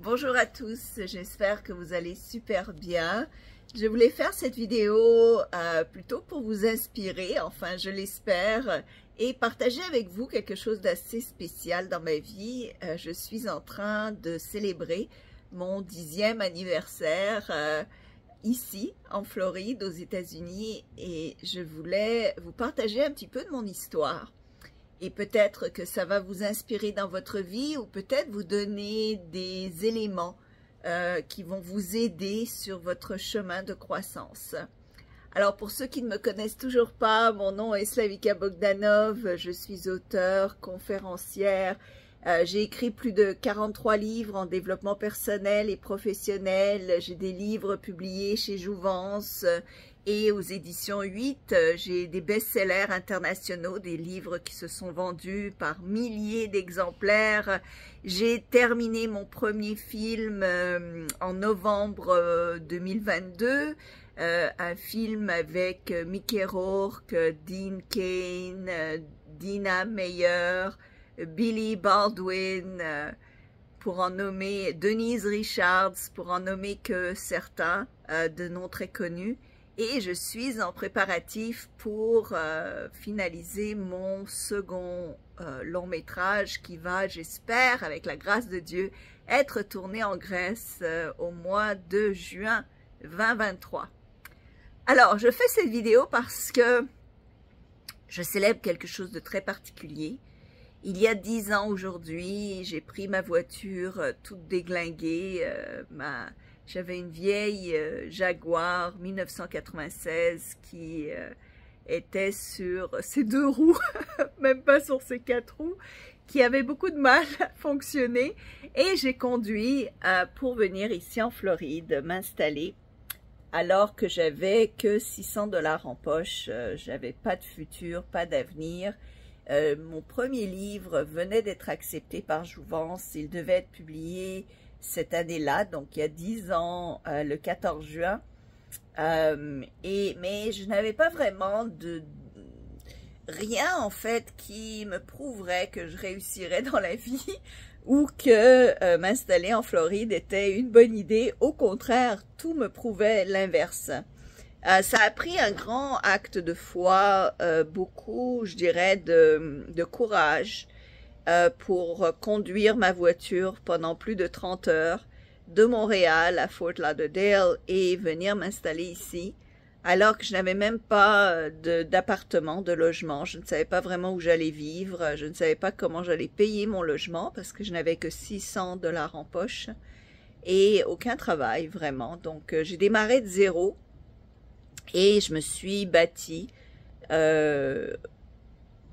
Bonjour à tous, j'espère que vous allez super bien. Je voulais faire cette vidéo plutôt pour vous inspirer, enfin je l'espère, et partager avec vous quelque chose d'assez spécial dans ma vie. Je suis en train de célébrer mon 10e anniversaire ici en Floride aux États-Unis et je voulais vous partager un petit peu de mon histoire. Et peut-être que ça va vous inspirer dans votre vie ou peut-être vous donner des éléments qui vont vous aider sur votre chemin de croissance. Alors pour ceux qui ne me connaissent toujours pas, mon nom est Slavika Bogdanov, je suis auteure, conférencière. J'ai écrit plus de 43 livres en développement personnel et professionnel. J'ai des livres publiés chez Jouvence et aux éditions 8. J'ai des best-sellers internationaux, des livres qui se sont vendus par milliers d'exemplaires. J'ai terminé mon premier film en novembre 2022. Un film avec Mickey Rourke, Dean Cain, Dina Meyer, Billy Baldwin, pour en nommer Denise Richards, pour en nommer que certains de noms très connus. Et je suis en préparatif pour finaliser mon second long métrage qui va, j'espère, avec la grâce de Dieu, être tourné en Grèce au mois de juin 2023. Alors, je fais cette vidéo parce que je célèbre quelque chose de très particulier. Il y a 10 ans aujourd'hui, j'ai pris ma voiture toute déglinguée. J'avais une vieille Jaguar 1996 qui était sur ses 2 roues, même pas sur ses 4 roues, qui avait beaucoup de mal à fonctionner. Et j'ai conduit pour venir ici en Floride, m'installer, alors que j'avais que 600 $ en poche. J'avais pas de futur, pas d'avenir. Mon premier livre venait d'être accepté par Jouvence. Il devait être publié cette année-là, donc il y a 10 ans, le 14 juin. Mais je n'avais pas vraiment rien en fait qui me prouverait que je réussirais dans la vie ou que m'installer en Floride était une bonne idée. Au contraire, tout me prouvait l'inverse. Ça a pris un grand acte de foi, beaucoup, je dirais, de courage pour conduire ma voiture pendant plus de 30 heures de Montréal à Fort Lauderdale et venir m'installer ici, alors que je n'avais même pas d'appartement, de logement. Je ne savais pas vraiment où j'allais vivre, je ne savais pas comment j'allais payer mon logement parce que je n'avais que 600 $ en poche et aucun travail vraiment. Donc j'ai démarré de zéro. Et je me suis bâtie et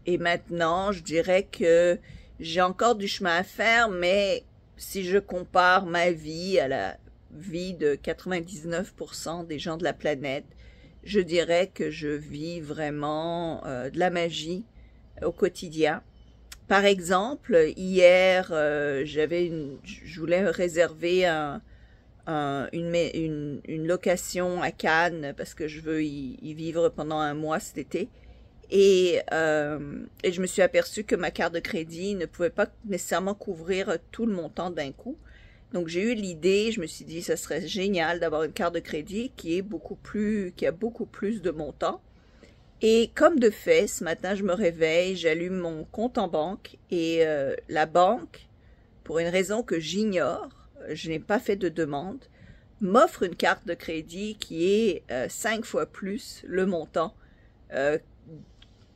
maintenant je dirais que j'ai encore du chemin à faire, mais si je compare ma vie à la vie de 99% des gens de la planète, je dirais que je vis vraiment de la magie au quotidien. Par exemple, hier, je voulais réserver une location à Cannes parce que je veux y vivre pendant un mois cet été et je me suis aperçue que ma carte de crédit ne pouvait pas nécessairement couvrir tout le montant d'un coup. Donc j'ai eu l'idée, je me suis dit ça serait génial d'avoir une carte de crédit qui a beaucoup plus de montant. Et comme de fait, ce matin je me réveille, j'allume mon compte en banque et la banque, pour une raison que j'ignore, je n'ai pas fait de demande, m'offre une carte de crédit qui est 5 fois plus le montant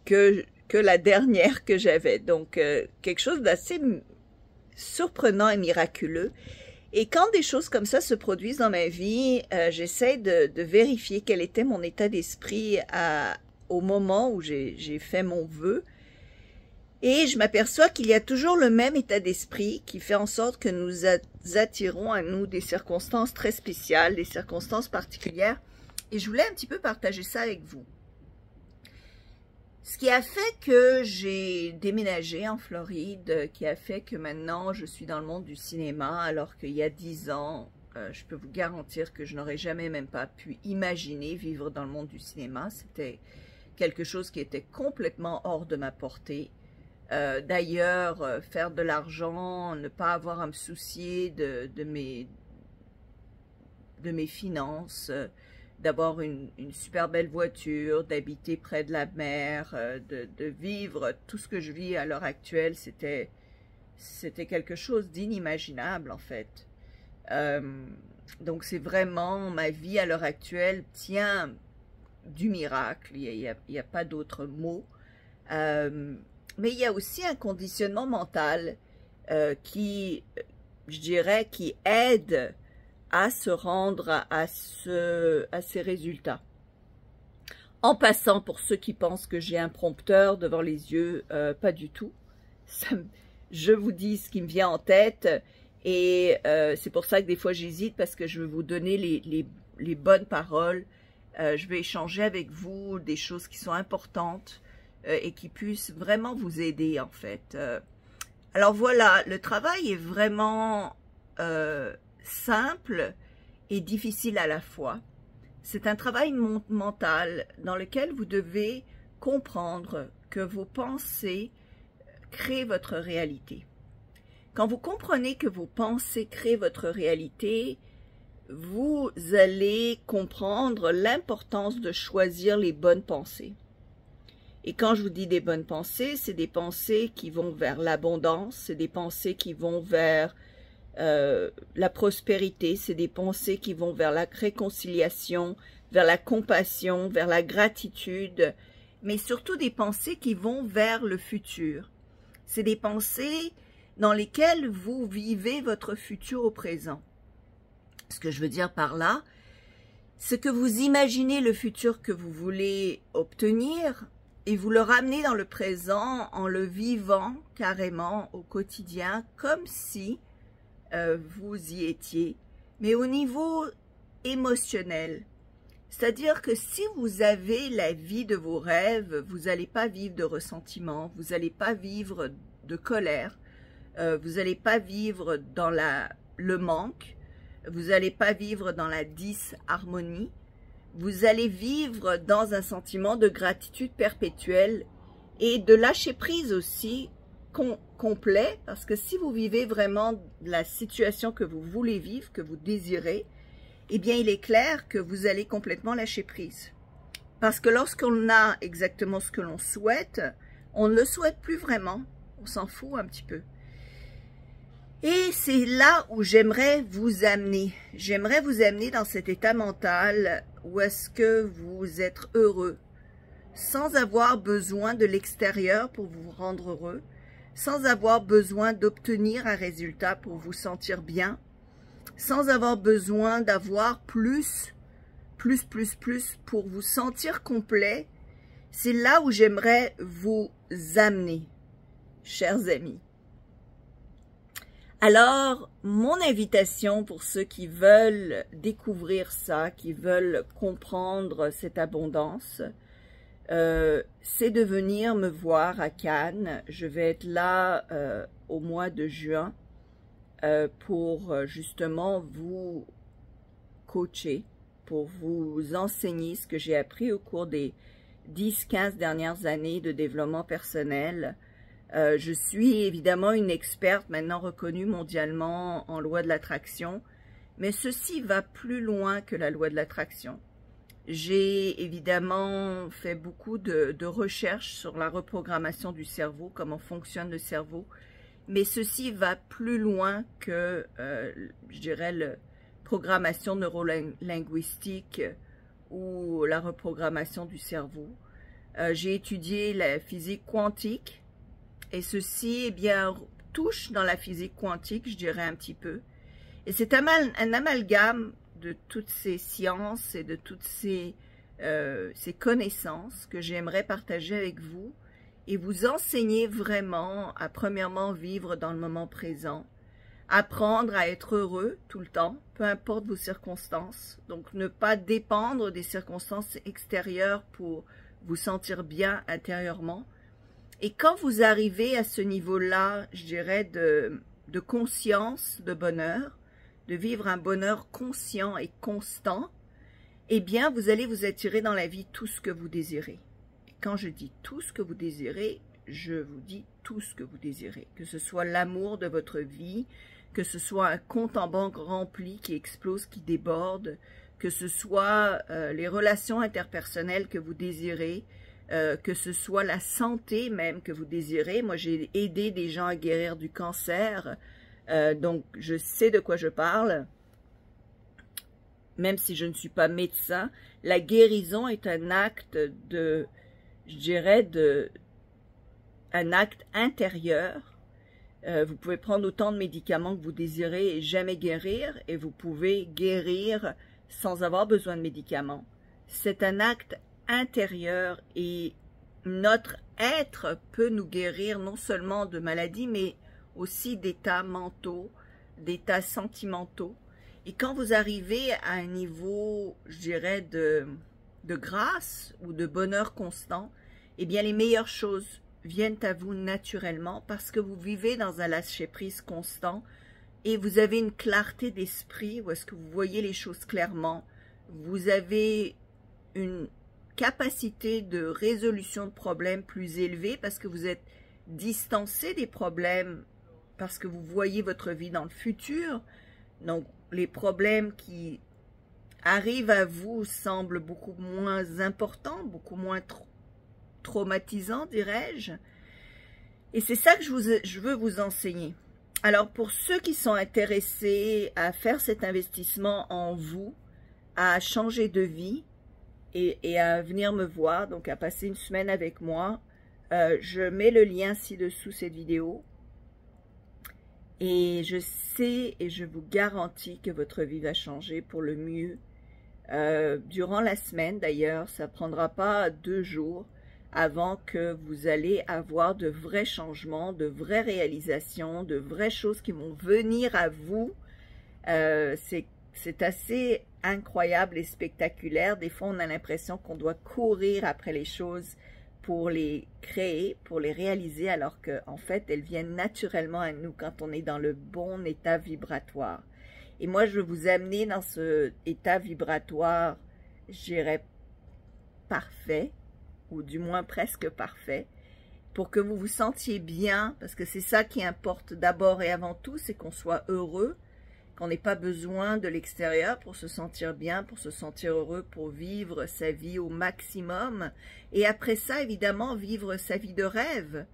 que la dernière que j'avais. Donc, quelque chose d'assez surprenant et miraculeux. Et quand des choses comme ça se produisent dans ma vie, j'essaie de vérifier quel était mon état d'esprit au moment où j'ai fait mon vœu. Et je m'aperçois qu'il y a toujours le même état d'esprit qui fait en sorte que nous attirons à nous des circonstances très spéciales, des circonstances particulières. Et je voulais un petit peu partager ça avec vous. Ce qui a fait que j'ai déménagé en Floride, qui a fait que maintenant je suis dans le monde du cinéma, alors qu'il y a 10 ans, je peux vous garantir que je n'aurais jamais même pas pu imaginer vivre dans le monde du cinéma. C'était quelque chose qui était complètement hors de ma portée. d'ailleurs, faire de l'argent, ne pas avoir à me soucier de mes finances, d'avoir une super belle voiture, d'habiter près de la mer, de vivre tout ce que je vis à l'heure actuelle, c'était quelque chose d'inimaginable en fait. Donc c'est vraiment, ma vie à l'heure actuelle tient du miracle, il n'y a pas d'autre mot. Mais il y a aussi un conditionnement mental qui, je dirais, qui aide à se rendre à ces résultats. En passant, pour ceux qui pensent que j'ai un prompteur devant les yeux, pas du tout. Je vous dis ce qui me vient en tête et c'est pour ça que des fois j'hésite parce que je veux vous donner les bonnes paroles. Je vais échanger avec vous des choses qui sont importantes et qui puissent vraiment vous aider en fait. Alors voilà, le travail est vraiment simple et difficile à la fois. C'est un travail mental dans lequel vous devez comprendre que vos pensées créent votre réalité. Quand vous comprenez que vos pensées créent votre réalité, vous allez comprendre l'importance de choisir les bonnes pensées. Et quand je vous dis des bonnes pensées, c'est des pensées qui vont vers l'abondance, c'est des pensées qui vont vers la prospérité, c'est des pensées qui vont vers la réconciliation, vers la compassion, vers la gratitude, mais surtout des pensées qui vont vers le futur. C'est des pensées dans lesquelles vous vivez votre futur au présent. Ce que je veux dire par là, c'est que vous imaginez le futur que vous voulez obtenir et vous le ramenez dans le présent en le vivant carrément au quotidien comme si vous y étiez, mais au niveau émotionnel. C'est-à-dire que si vous avez la vie de vos rêves, vous n'allez pas vivre de ressentiment, vous n'allez pas vivre de colère, vous n'allez pas vivre dans le manque, vous n'allez pas vivre dans la disharmonie, vous allez vivre dans un sentiment de gratitude perpétuelle et de lâcher prise aussi complet, parce que si vous vivez vraiment la situation que vous voulez vivre, que vous désirez, eh bien il est clair que vous allez complètement lâcher prise. Parce que lorsqu'on a exactement ce que l'on souhaite, on ne le souhaite plus vraiment, on s'en fout un petit peu. Et c'est là où j'aimerais vous amener. J'aimerais vous amener dans cet état mental où est-ce que vous êtes heureux, sans avoir besoin de l'extérieur pour vous rendre heureux, sans avoir besoin d'obtenir un résultat pour vous sentir bien, sans avoir besoin d'avoir plus pour vous sentir complet. C'est là où j'aimerais vous amener, chers amis. Alors, mon invitation pour ceux qui veulent découvrir ça, qui veulent comprendre cette abondance, c'est de venir me voir à Cannes. Je vais être là au mois de juin pour justement vous coacher, pour vous enseigner ce que j'ai appris au cours des 10-15 dernières années de développement personnel. Je suis évidemment une experte maintenant reconnue mondialement en loi de l'attraction, mais ceci va plus loin que la loi de l'attraction. J'ai évidemment fait beaucoup de recherches sur la reprogrammation du cerveau, comment fonctionne le cerveau, mais ceci va plus loin que, je dirais, la programmation neurolinguistique ou la reprogrammation du cerveau. J'ai étudié la physique quantique et ceci, eh bien, touche dans la physique quantique, je dirais un petit peu. Et c'est un amalgame de toutes ces sciences et de toutes ces connaissances que j'aimerais partager avec vous et vous enseigner vraiment à premièrement vivre dans le moment présent, apprendre à être heureux tout le temps, peu importe vos circonstances, donc ne pas dépendre des circonstances extérieures pour vous sentir bien intérieurement. Et quand vous arrivez à ce niveau-là, je dirais, de conscience, de bonheur, de vivre un bonheur conscient et constant, eh bien, vous allez vous attirer dans la vie tout ce que vous désirez. Et quand je dis tout ce que vous désirez, je vous dis tout ce que vous désirez, que ce soit l'amour de votre vie, que ce soit un compte en banque rempli qui explose, qui déborde, que ce soit les relations interpersonnelles que vous désirez, que ce soit la santé même que vous désirez. Moi, j'ai aidé des gens à guérir du cancer, donc je sais de quoi je parle. Même si je ne suis pas médecin, la guérison est un acte de, je dirais, un acte intérieur. Vous pouvez prendre autant de médicaments que vous désirez et jamais guérir, et vous pouvez guérir sans avoir besoin de médicaments. C'est un acte intérieur et notre être peut nous guérir non seulement de maladies, mais aussi d'états mentaux, d'états sentimentaux. Et quand vous arrivez à un niveau, je dirais, de grâce ou de bonheur constant, eh bien les meilleures choses viennent à vous naturellement parce que vous vivez dans un lâcher-prise constant et vous avez une clarté d'esprit où est-ce que vous voyez les choses clairement. Vous avez une capacité de résolution de problèmes plus élevée parce que vous êtes distancé des problèmes, parce que vous voyez votre vie dans le futur. Donc, les problèmes qui arrivent à vous semblent beaucoup moins importants, beaucoup moins traumatisants, dirais-je. Et c'est ça que je veux vous enseigner. Alors, pour ceux qui sont intéressés à faire cet investissement en vous, à changer de vie et à venir me voir, donc à passer une semaine avec moi, je mets le lien ci-dessous cette vidéo. Et je sais et je vous garantis que votre vie va changer pour le mieux. Durant la semaine, d'ailleurs, ça ne prendra pas 2 jours avant que vous allez avoir de vrais changements, de vraies réalisations, de vraies choses qui vont venir à vous. C'est assez incroyable et spectaculaire. Des fois, on a l'impression qu'on doit courir après les choses pour les créer, pour les réaliser, alors qu'en fait, elles viennent naturellement à nous quand on est dans le bon état vibratoire. Et moi, je veux vous amener dans ce état vibratoire, je dirais, parfait, ou du moins presque parfait, pour que vous vous sentiez bien, parce que c'est ça qui importe d'abord et avant tout, c'est qu'on soit heureux, qu'on n'ait pas besoin de l'extérieur pour se sentir bien, pour se sentir heureux, pour vivre sa vie au maximum. Et après ça, évidemment, vivre sa vie de rêve.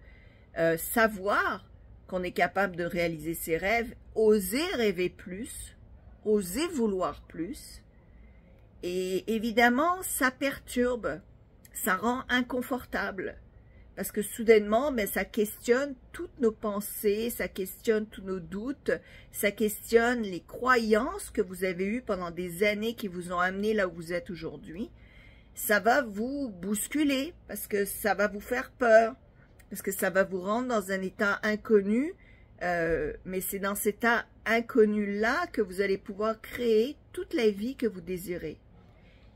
Savoir qu'on est capable de réaliser ses rêves, oser rêver plus, oser vouloir plus. Et évidemment, ça perturbe, ça rend inconfortable. Parce que soudainement, ça questionne toutes nos pensées, ça questionne tous nos doutes, ça questionne les croyances que vous avez eues pendant des années qui vous ont amené là où vous êtes aujourd'hui. Ça va vous bousculer parce que ça va vous faire peur, parce que ça va vous rendre dans un état inconnu. Mais c'est dans cet état inconnu-là que vous allez pouvoir créer toute la vie que vous désirez.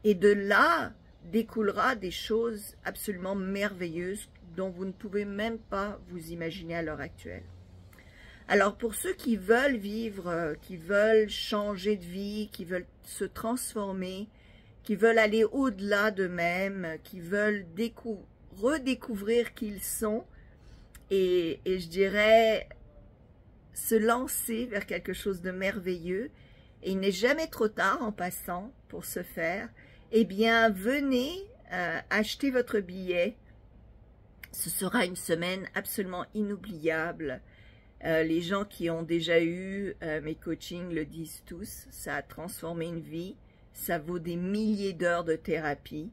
Et de là découlera des choses absolument merveilleuses dont vous ne pouvez même pas vous imaginer à l'heure actuelle. Alors pour ceux qui veulent vivre, qui veulent changer de vie, qui veulent se transformer, qui veulent aller au-delà d'eux-mêmes, qui veulent redécouvrir qui ils sont et je dirais se lancer vers quelque chose de merveilleux, et il n'est jamais trop tard en passant pour ce faire, eh bien venez acheter votre billet. Ce sera une semaine absolument inoubliable. Les gens qui ont déjà eu mes coachings le disent tous, ça a transformé une vie, ça vaut des milliers d'heures de thérapie,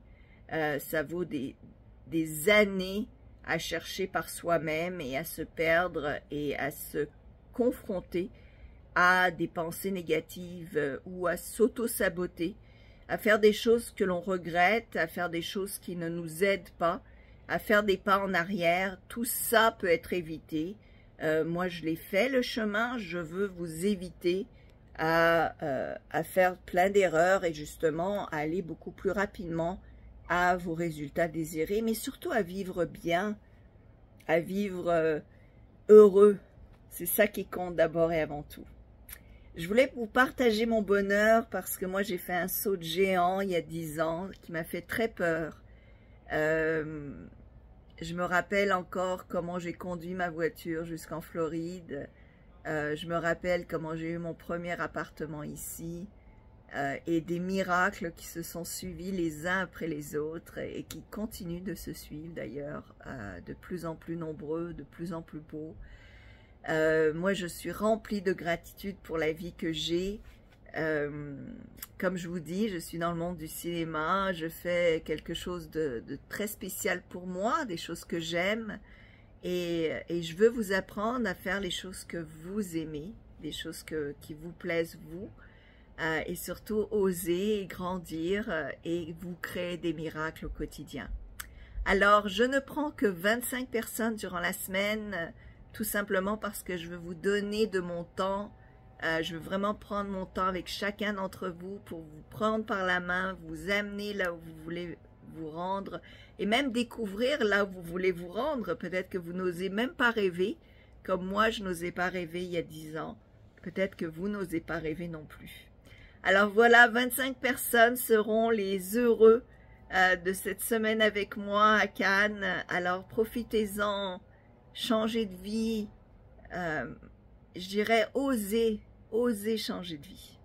ça vaut des années à chercher par soi-même et à se perdre et à se confronter à des pensées négatives ou à s'auto-saboter, à faire des choses que l'on regrette, à faire des choses qui ne nous aident pas, à faire des pas en arrière. Tout ça peut être évité. Moi, je l'ai fait le chemin. Je veux vous éviter à faire plein d'erreurs et justement à aller beaucoup plus rapidement à vos résultats désirés, mais surtout à vivre bien, à vivre heureux. C'est ça qui compte d'abord et avant tout. Je voulais vous partager mon bonheur parce que moi, j'ai fait un saut de géant il y a 10 ans qui m'a fait très peur. Je me rappelle encore comment j'ai conduit ma voiture jusqu'en Floride. Je me rappelle comment j'ai eu mon premier appartement ici. Et des miracles qui se sont suivis les uns après les autres et qui continuent de se suivre d'ailleurs, de plus en plus nombreux, de plus en plus beaux. Moi, je suis remplie de gratitude pour la vie que j'ai. Comme je vous dis, je suis dans le monde du cinéma, je fais quelque chose de très spécial pour moi, des choses que j'aime, et je veux vous apprendre à faire les choses que vous aimez, des choses qui vous plaisent vous, et surtout oser grandir et vous créer des miracles au quotidien. Alors, je ne prends que 25 personnes durant la semaine, tout simplement parce que je veux vous donner de mon temps. Je veux vraiment prendre mon temps avec chacun d'entre vous pour vous prendre par la main, vous amener là où vous voulez vous rendre et même découvrir là où vous voulez vous rendre. Peut-être que vous n'osez même pas rêver, comme moi je n'osais pas rêver il y a 10 ans. Peut-être que vous n'osez pas rêver non plus. Alors voilà, 25 personnes seront les heureux de cette semaine avec moi à Cannes. Alors profitez-en, changez de vie, je dirais osez changer de vie.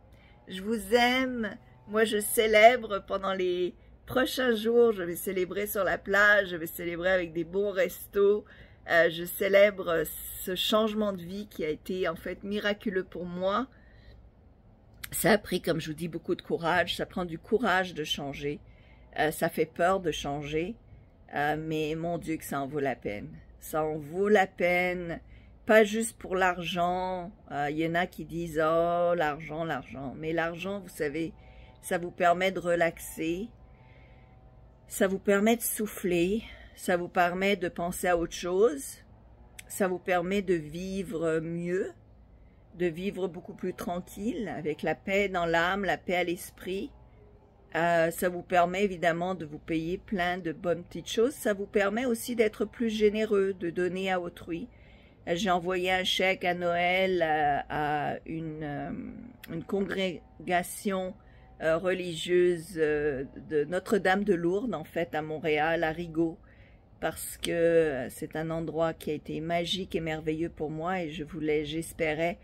Je vous aime, moi je célèbre pendant les prochains jours, je vais célébrer sur la plage, je vais célébrer avec des bons restos, je célèbre ce changement de vie qui a été en fait miraculeux pour moi. Ça a pris, comme je vous dis, beaucoup de courage, ça prend du courage de changer, ça fait peur de changer, mais mon Dieu que ça en vaut la peine. Ça en vaut la peine, pas juste pour l'argent. Il y en a qui disent « Oh, l'argent, l'argent ». Mais l'argent, vous savez, ça vous permet de relaxer, ça vous permet de souffler, ça vous permet de penser à autre chose, ça vous permet de vivre mieux, de vivre beaucoup plus tranquille, avec la paix dans l'âme, la paix à l'esprit. Ça vous permet évidemment de vous payer plein de bonnes petites choses. Ça vous permet aussi d'être plus généreux, de donner à autrui. J'ai envoyé un chèque à Noël à une congrégation religieuse de Notre-Dame de Lourdes, en fait, à Montréal, à Rigaud, parce que c'est un endroit qui a été magique et merveilleux pour moi et j'espérais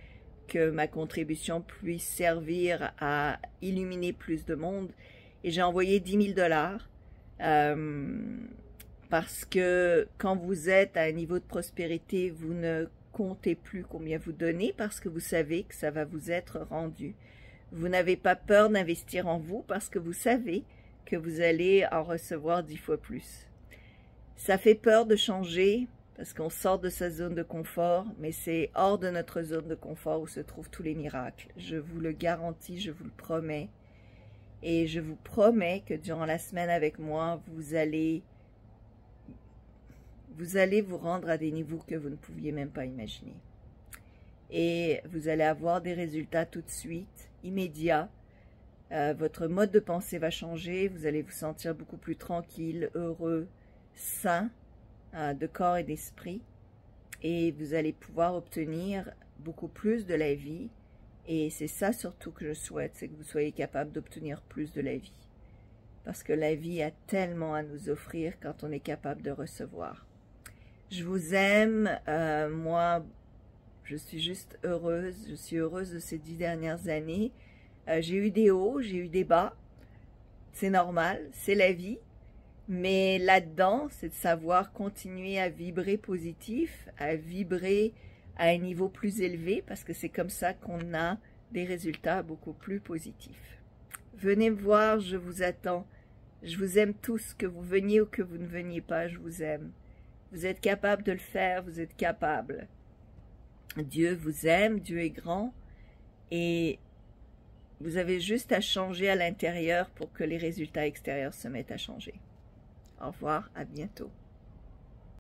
que ma contribution puisse servir à illuminer plus de monde. Et j'ai envoyé 10 000 $, parce que quand vous êtes à un niveau de prospérité, vous ne comptez plus combien vous donnez parce que vous savez que ça va vous être rendu. Vous n'avez pas peur d'investir en vous parce que vous savez que vous allez en recevoir 10 fois plus. Ça fait peur de changer parce qu'on sort de sa zone de confort, mais c'est hors de notre zone de confort où se trouvent tous les miracles. Je vous le garantis, je vous le promets. Et je vous promets que durant la semaine avec moi, vous allez vous rendre à des niveaux que vous ne pouviez même pas imaginer. Et vous allez avoir des résultats tout de suite, immédiats. Votre mode de pensée va changer, vous allez vous sentir beaucoup plus tranquille, heureux, sain, de corps et d'esprit. Et vous allez pouvoir obtenir beaucoup plus de la vie. Et c'est ça surtout que je souhaite, c'est que vous soyez capable d'obtenir plus de la vie. Parce que la vie a tellement à nous offrir quand on est capable de recevoir. Je vous aime, moi, je suis juste heureuse, je suis heureuse de ces 10 dernières années. J'ai eu des hauts, j'ai eu des bas, c'est normal, c'est la vie. Mais là-dedans, c'est de savoir continuer à vibrer positif, à vibrer à un niveau plus élevé, parce que c'est comme ça qu'on a des résultats beaucoup plus positifs. Venez me voir, je vous attends. Je vous aime tous, que vous veniez ou que vous ne veniez pas, je vous aime. Vous êtes capable de le faire, vous êtes capable. Dieu vous aime, Dieu est grand, et vous avez juste à changer à l'intérieur pour que les résultats extérieurs se mettent à changer. Au revoir, à bientôt.